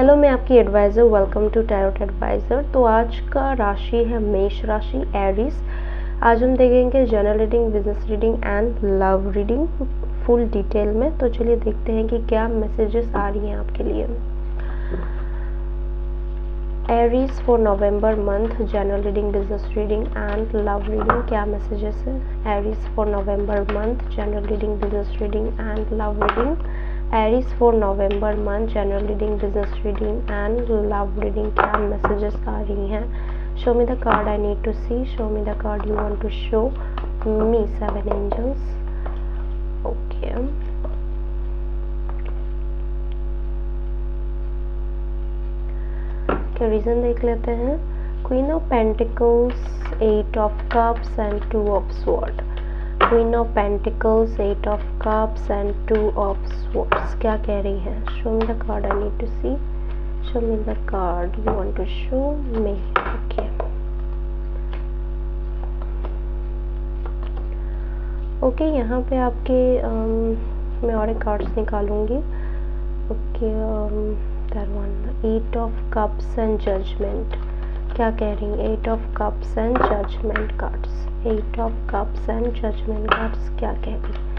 Hello, मैं आपकी adviser. Welcome to tarot adviser. तो आज का राशि है मेष राशि, एरीज। आज हम देखेंगे general reading, business reading and love reading full detail में। तो चलिए देखते हैं कि क्या मैसेजेस आ रही हैं आपके लिए। Aries for November month, general reading, business reading and love reading, क्या मैसेजेस है Aries for November month, general reading, business reading and love reading. Aries for November month, general reading, business reading and love reading, क्या messages आ रही हैं। Show me the card I need to see. Show me the card you want to show me. 7 angels. Okay. क्या reason देख लेते हैं। Queen of Pentacles, 8 of Cups and 2 of Swords. Queen of Pentacles, 8 of Cups and 2 of Swords, क्या कह रही है। Show me the card I need to see. Show me the card you want to show me. Okay. Okay, यहाँ पे आपके मैं और एक कार्ड्स निकालूंगी। Okay, that one, 8 of Cups and Judgment, क्या कह रही है। 8 of Cups and Judgment cards, 8 of Cups and Judgment cards, क्या कह रही है।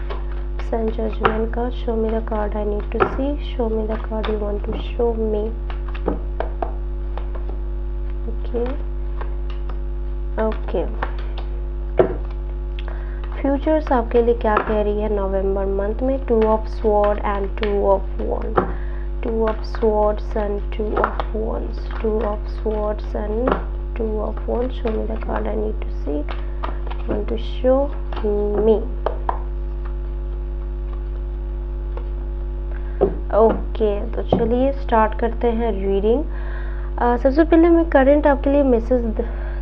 and Judgment card. Show me the card I need to see. Show me the card you want to show me. Okay. Okay. Futures आपके लिए क्या कह रही है नवंबर मंथ में। 2 of Swords and 2 of Wands, 2 of Swords and 2 of Wands, 2 of Swords and 2 of Wands. Show me the card I need to see. Want to show me. Okay, तो चलिए start करते हैं रीडिंग। सबसे पहले मैं current आपके लिए message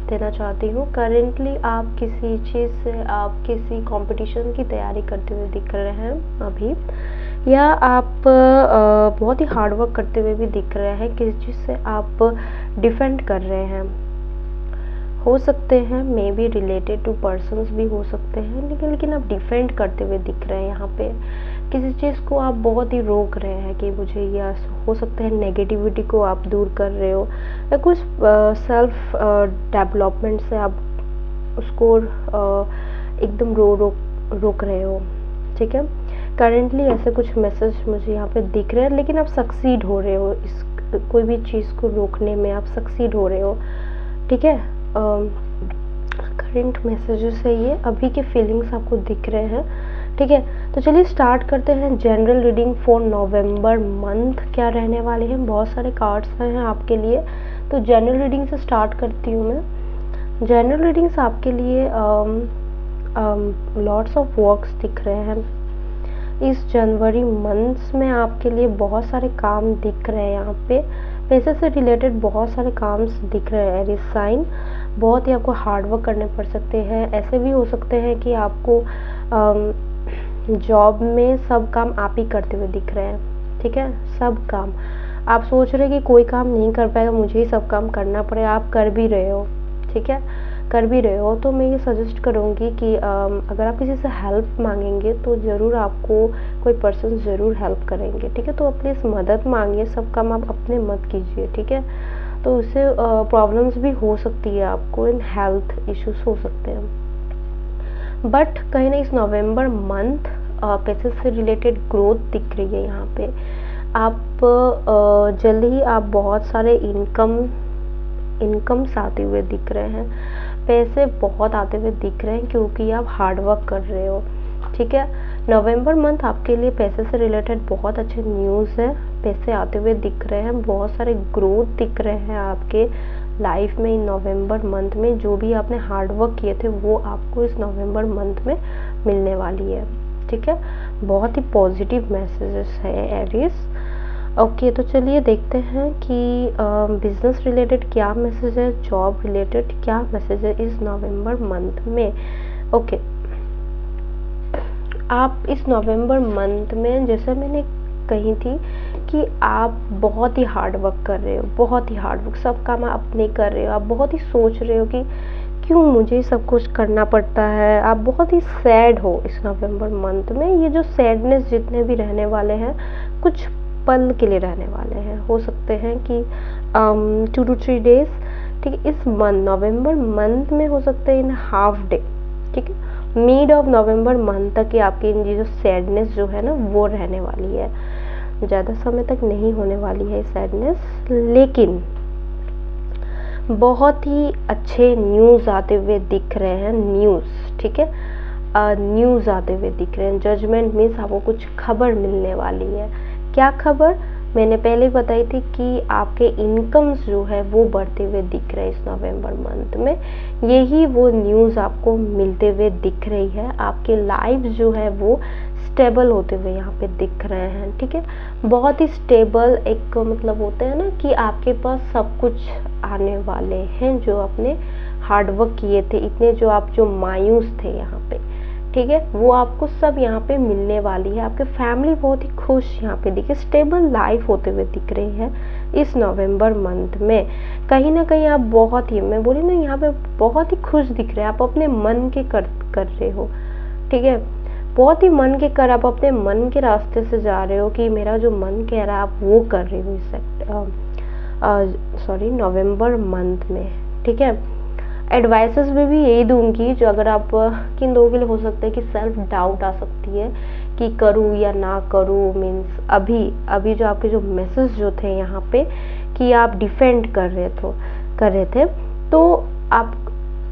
देना चाहती हूँ। करेंटली आप किसी चीज़ से, आप किसी कंपटीशन की तैयारी करते हुए दिख रहे हैं अभी, या आप बहुत ही हार्ड वर्क करते हुए भी दिख रहे हैं। किसी चीज़ से आप डिफेंड कर रहे हैं, हो सकते हैं may be related to persons भी हो सकते हैं, लेकिन आप डिफेंड करते हुए दिख रहे हैं। यहाँ पे किसी चीज़ को आप बहुत ही रोक रहे हैं कि मुझे, या हो सकता है नेगेटिविटी को आप दूर कर रहे हो, या कुछ सेल्फ डेवलपमेंट से आप उसको एकदम रोक रहे हो। ठीक है, करेंटली ऐसे कुछ मैसेज मुझे यहाँ पे दिख रहे हैं, लेकिन आप सक्सीड हो रहे हो इस कोई भी चीज़ को रोकने में, आप सक्सीड हो रहे हो। ठीक है, करंट मैसेजेस है ये, अभी के फीलिंग्स आपको दिख रहे हैं। ठीक है, तो चलिए स्टार्ट करते हैं general reading for November month, क्या रहने वाले हैं। बहुत सारे कार्ड्स हैं आपके लिए, तो जनरल रीडिंग से स्टार्ट करती हूँ मैं। जनरल रीडिंग्स आपके लिए लॉट्स ऑफ वर्क्स दिख रहे हैं इस जनवरी मंथ्स में। आपके लिए बहुत सारे काम दिख रहे हैं यहाँ पे, पैसे से रिलेटेड बहुत सारे काम दिख रहे हैं। एरीज साइन, बहुत ही आपको हार्ड वर्क करने पड़ सकते हैं। ऐसे भी हो सकते हैं कि आपको जॉब में सब काम आप ही करते हुए दिख रहे हैं। ठीक है, सब काम आप सोच रहे हैं कि कोई काम नहीं कर पाएगा, मुझे ही सब काम करना पड़ेगा, आप कर भी रहे हो। ठीक है, कर भी रहे हो। तो मैं ये सजेस्ट करूँगी कि अगर आप किसी से हेल्प मांगेंगे तो ज़रूर आपको कोई पर्सन ज़रूर हेल्प करेंगे। ठीक है, तो प्लीज़ मदद मांगिए, सब काम आप अपने मत कीजिए। ठीक है, तो उससे प्रॉब्लम्स भी हो सकती है, आपको इन हेल्थ इश्यूज हो सकते हैं। बट कहीं ना इस नवंबर मंथ पैसे से रिलेटेड ग्रोथ दिख रही है यहाँ पे। आप जल्द ही आप बहुत सारे इनकम्स आते हुए दिख रहे हैं, पैसे बहुत आते हुए दिख रहे हैं, क्योंकि आप हार्ड वर्क कर रहे हो। ठीक है, नवंबर मंथ आपके लिए पैसे से रिलेटेड बहुत अच्छे न्यूज़ है, पैसे आते हुए दिख रहे हैं, बहुत सारे ग्रोथ दिख रहे हैं आपके लाइफ में इन नवंबर मंथ में। जो भी आपने हार्ड वर्क किए थे वो आपको इस नवंबर मंथ में मिलने वाली है। ठीक है, बहुत ही पॉजिटिव मैसेजेस है एरीज। ओके, तो चलिए देखते हैं कि बिजनेस रिलेटेड क्या मैसेज है, जॉब रिलेटेड क्या मैसेज है इस नवंबर मंथ में। ओके, आप इस नवंबर मंथ में, जैसे मैंने कही थी कि आप बहुत ही हार्ड वर्क कर रहे हो, बहुत ही हार्ड वर्क, सब काम आप अपने कर रहे हो। आप बहुत ही सोच रहे हो कि क्यों मुझे सब कुछ करना पड़ता है। आप बहुत ही सैड हो इस नवंबर मंथ में। ये जो सैडनेस जितने भी रहने वाले हैं, कुछ पल के लिए रहने वाले हैं, हो सकते हैं कि 2 to 3 डेज, ठीक है। इस मंथ नवंबर मंथ में हो सकता है इन हाफ डे, ठीक है। मिड ऑफ नवंबर मंथ तक ही आपकी ये जो सैडनेस जो है ना वो रहने वाली है, ज़्यादा समय तक नहीं होने वाली है सैडनेस। लेकिन बहुत ही अच्छे न्यूज़ आते हुए दिख रहे हैं, न्यूज़, ठीक है, न्यूज़ आते हुए दिख रहे हैं। जजमेंट मीन्स आपको कुछ खबर मिलने वाली है। क्या खबर? मैंने पहले बताई थी कि आपके इनकम्स जो है वो बढ़ते हुए दिख रहे हैं इस नवंबर मंथ में। यही वो न्यूज़ आपको मिलते हुए दिख रही है। आपके लाइफ जो है वो स्टेबल होते हुए यहाँ पे दिख रहे हैं, ठीक है। बहुत ही स्टेबल, एक मतलब होता है ना कि आपके पास सब कुछ आने वाले हैं, जो आपने हार्डवर्क किए थे, इतने जो मायूस थे यहाँ पे, ठीक है, वो आपको सब यहाँ पे मिलने वाली है। आपके फैमिली बहुत ही खुश यहाँ पे दिखे, स्टेबल लाइफ होते हुए दिख रही है इस नवंबर मंथ में। कहीं ना कहीं आप बहुत ही, मैं बोली ना, यहाँ पे बहुत ही खुश दिख रहे हैं। आप अपने मन के कर रहे हो, ठीक है, बहुत ही मन के कर, आप अपने मन के रास्ते से जा रहे हो कि मेरा जो मन कह रहा है आप वो कर रहे हो इस नवंबर मंथ में, ठीक है। एडवाइसेस में भी यही दूंगी, जो अगर आप किन लोगों के लिए हो सकता है कि सेल्फ डाउट आ सकती है कि करूँ या ना करूँ, मीन्स अभी जो आपके जो मैसेज जो थे यहाँ पे कि आप डिफेंड कर रहे थे, तो आप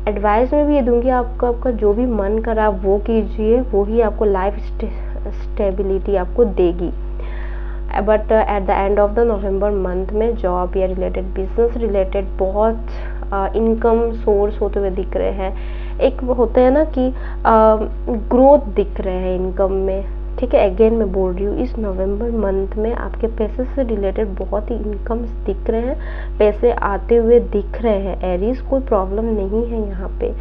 एडवाइस में भी ये दूंगी, आपका जो भी मन कर आप वो कीजिए, वो ही आपको लाइफ स्टेबिलिटी आपको देगी। But at the end of the November month में जॉब या रिलेटेड, बिजनेस रिलेटेड बहुत इनकम सोर्स होते हुए दिख रहे हैं। एक होता है ना कि ग्रोथ दिख रहे हैं इनकम में, ठीक है। अगेन मैं बोल रही हूँ, इस नवंबर मंथ में आपके पैसे से रिलेटेड बहुत ही इनकम्स दिख रहे हैं, पैसे आते हुए दिख रहे हैं। एरीज, कोई प्रॉब्लम नहीं है यहाँ पे,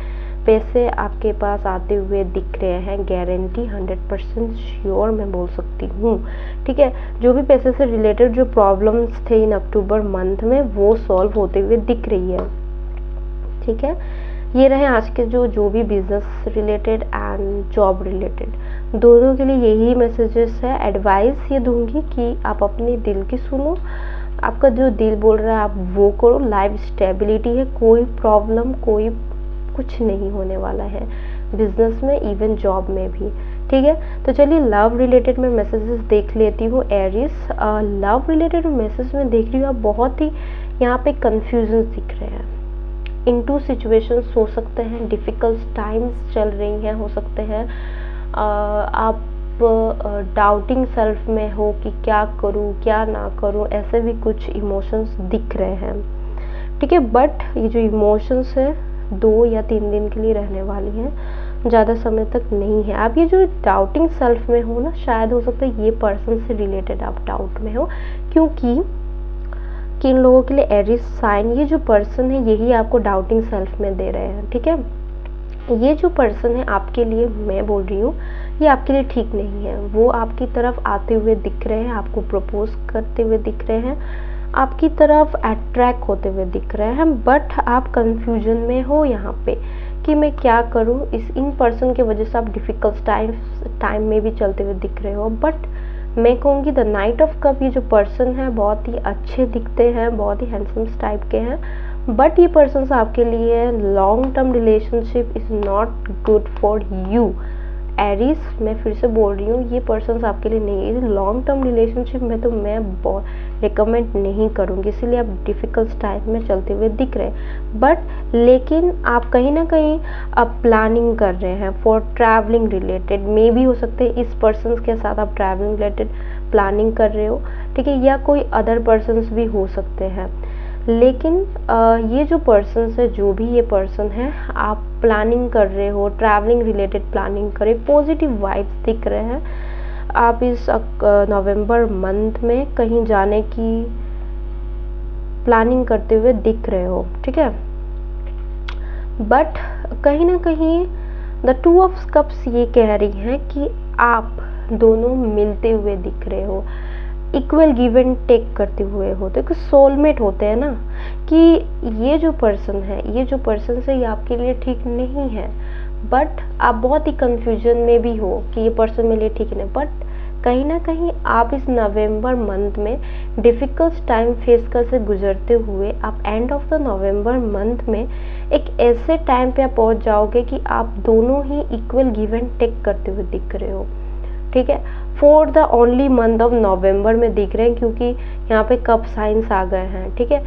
पैसे आपके पास आते हुए दिख रहे हैं, गारंटी 100% श्योर मैं बोल सकती हूँ, ठीक है। जो भी पैसे से रिलेटेड जो प्रॉब्लम्स थे इन अक्टूबर मंथ में वो सॉल्व होते हुए दिख रही है, ठीक है। ये रहे आज के जो भी business related and job related, दोनों के लिए यही मैसेजेस है। एडवाइस ये दूंगी कि आप अपने दिल की सुनो, आपका जो दिल बोल रहा है आप वो करो। लाइफ स्टेबिलिटी है, कोई प्रॉब्लम, कोई कुछ नहीं होने वाला है बिजनेस में, इवन जॉब में भी, ठीक है। तो चलिए लव रिलेटेड में मैसेजेस देख लेती हूँ। एरीज, लव रिलेटेड मैसेज में देख रही हूँ आप बहुत ही यहाँ पे कंफ्यूजन दिख रहे हैं। इनटू सिचुएशंस हो सकते हैं, डिफिकल्ट टाइम्स चल रही हैं, हो सकते हैं आप डाउटिंग सेल्फ में हो कि क्या करूँ क्या ना करूँ, ऐसे भी कुछ इमोशंस दिख रहे हैं, ठीक है। बट ये जो इमोशंस है 2 या 3 दिन के लिए रहने वाली हैं, ज़्यादा समय तक नहीं है। आप ये जो डाउटिंग सेल्फ में हो ना, शायद हो सकता है ये पर्सन से रिलेटेड आप डाउट में हो, क्योंकि किन लोगों के लिए एरीज साइन, ये जो पर्सन है यही आपको डाउटिंग सेल्फ में दे रहे हैं, ठीक है। ये जो पर्सन है आपके लिए, मैं बोल रही हूँ, ये आपके लिए ठीक नहीं है। वो आपकी तरफ आते हुए दिख रहे हैं, आपको प्रपोज करते हुए दिख रहे हैं, आपकी तरफ अट्रैक्ट होते हुए दिख रहे हैं, बट आप कंफ्यूजन में हो यहाँ पे कि मैं क्या करूँ। इन पर्सन की वजह से आप डिफिकल्ट टाइम में भी चलते हुए दिख रहे हो। बट मैं कहूँगी द नाइट ऑफ कप, ये जो पर्सन है बहुत ही अच्छे दिखते हैं, बहुत ही हैंडसम टाइप के हैं, बट ये पर्सन आपके लिए long term relationship is not good for you. Aries, मैं फिर से बोल रही हूँ, ये पर्सन आपके लिए नहीं है। लॉन्ग टर्म रिलेशनशिप में तो मैं रिकमेंड नहीं करूँगी, इसीलिए आप डिफ़िकल्ट टाइम में चलते हुए दिख रहे हैं। बट लेकिन आप कहीं ना कहीं आप प्लानिंग कर रहे हैं फॉर ट्रैवलिंग रिलेटेड, मे भी हो सकते हैं इस पर्सन के साथ आप ट्रैवलिंग रिलेटेड प्लानिंग कर रहे हो, ठीक है, या कोई अदर पर्सन्स भी हो सकते हैं। लेकिन ये जो पर्सन है, जो भी ये पर्सन है, आप प्लानिंग कर रहे हो, ट्रैवलिंग रिलेटेड प्लानिंग कर रहे, पॉजिटिव वाइब्स दिख रहे हैं। आप इस नवंबर मंथ में कहीं जाने की प्लानिंग करते हुए दिख रहे हो, ठीक है। बट कहीं ना कहीं द 2 ऑफ कप्स ये कह रही हैं कि आप दोनों मिलते हुए दिख रहे हो, इक्वल गिव एंड टेक करते हुए होते, कुछ सोलमेट होते हैं ना, कि ये जो पर्सन है, ये जो पर्सन से ये आपके लिए ठीक नहीं है, बट आप बहुत ही कंफ्यूजन में भी हो कि ये पर्सन मेरे लिए ठीक नहीं, बट कहीं ना कहीं आप इस नवंबर मंथ में डिफ़िकल्ट टाइम फेस कर से गुजरते हुए आप and of the November month में एक ऐसे टाइम पे आप पहुंच जाओगे कि आप दोनों ही इक्वल गिव एंड टेक करते हुए दिख रहे हो, ठीक है। For the only month of November में दिख रहे हैं, क्योंकि यहाँ पे कप साइंस आ गए हैं, ठीक है।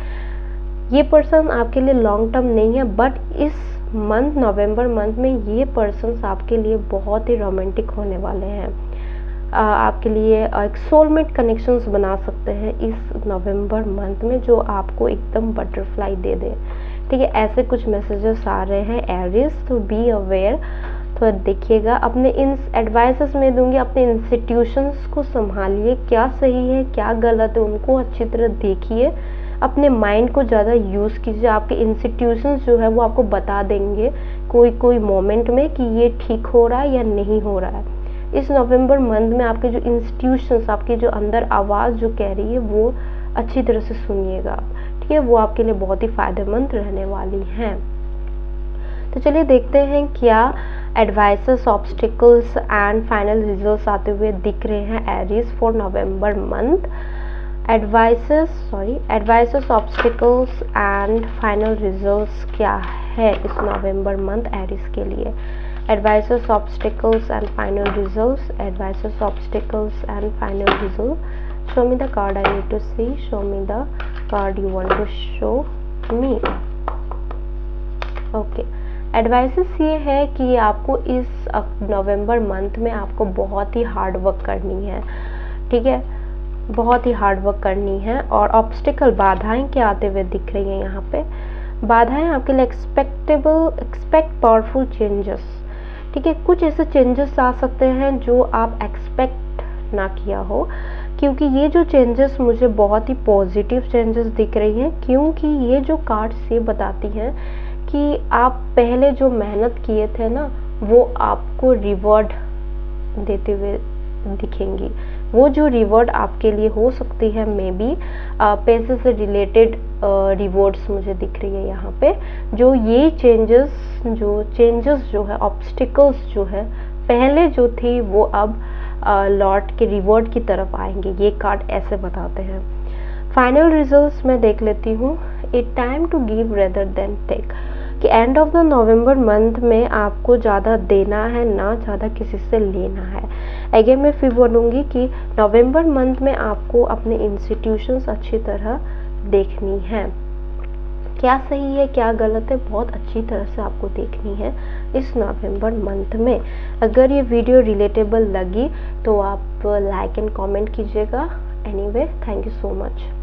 ये पर्सन आपके लिए लॉन्ग टर्म नहीं है, बट इस मंथ नवंबर मंथ में ये पर्सन्स आपके लिए बहुत ही रोमांटिक होने वाले हैं। आपके लिए एक सोलमेट कनेक्शंस बना सकते हैं इस नवंबर मंथ में, जो आपको एकदम बटरफ्लाई दे दे, ठीक है। ऐसे कुछ मैसेजेस आ रहे हैं एरिस, तो बी अवेयर। तो देखिएगा, अपने इन एडवाइसेस में दूंगी, अपने इंस्टीट्यूशंस को संभालिए, क्या सही है क्या गलत है उनको अच्छी तरह देखिए, अपने माइंड को ज़्यादा यूज़ कीजिए। आपके इंस्टीट्यूशंस जो है वो आपको बता देंगे कोई मोमेंट में कि ये ठीक हो रहा है या नहीं हो रहा है। इस नवंबर मंथ में आपके जो इंस्टीट्यूशंस, आपकी जो अंदर आवाज़ जो कह रही है वो अच्छी तरह से सुनिएगा, ठीक है। वो आपके लिए बहुत ही फायदेमंद रहने वाली हैं। तो चलिए देखते हैं क्या advices, obstacles and final results आते हुए दिख रहे हैं Aries for November month. Advices, obstacles and final results क्या है इस नवंबर मंथ एरीज के लिए। Advices, obstacles and final results, advices, obstacles and final result. Show me the card I need to see, show me the card you want to show me. Okay, advices ये है कि आपको इस November month में आपको बहुत ही hard work करनी है, ठीक है, बहुत ही हार्ड वर्क करनी है। और ऑब्स्टिकल, बाधाएं क्या आते हुए दिख रही हैं यहाँ पे। बाधाएं आपके लिए एक्सपेक्ट पावरफुल चेंजेस, ठीक है। कुछ ऐसे चेंजेस आ सकते हैं जो आप एक्सपेक्ट ना किया हो, क्योंकि ये जो चेंजेस मुझे बहुत ही पॉजिटिव चेंजेस दिख रही हैं, क्योंकि ये जो कार्ड्स ये बताती हैं कि आप पहले जो मेहनत किए थे ना वो आपको रिवॉर्ड देते हुए दिखेंगी। वो जो रिवॉर्ड आपके लिए हो सकती है मे बी पैसे से रिलेटेड रिवॉर्ड्स मुझे दिख रही है यहाँ पे। जो ये चेंजेस जो है, ऑब्स्टिकल्स जो है पहले जो थी वो अब लौट के रिवॉर्ड की तरफ आएंगे, ये कार्ड ऐसे बताते हैं। फाइनल रिजल्ट्स मैं देख लेती हूँ। A time to give rather than take, कि end of the November month में आपको ज़्यादा देना है ना ज़्यादा किसी से लेना है। अगेन मैं फिर बोलूँगी कि नवंबर मंथ में आपको अपने इंस्टीट्यूशंस अच्छी तरह देखनी है, क्या सही है क्या गलत है बहुत अच्छी तरह से आपको देखनी है इस नवंबर मंथ में। अगर ये वीडियो रिलेटेबल लगी तो आप लाइक एंड कमेंट कीजिएगा। Anyway, thank you so much.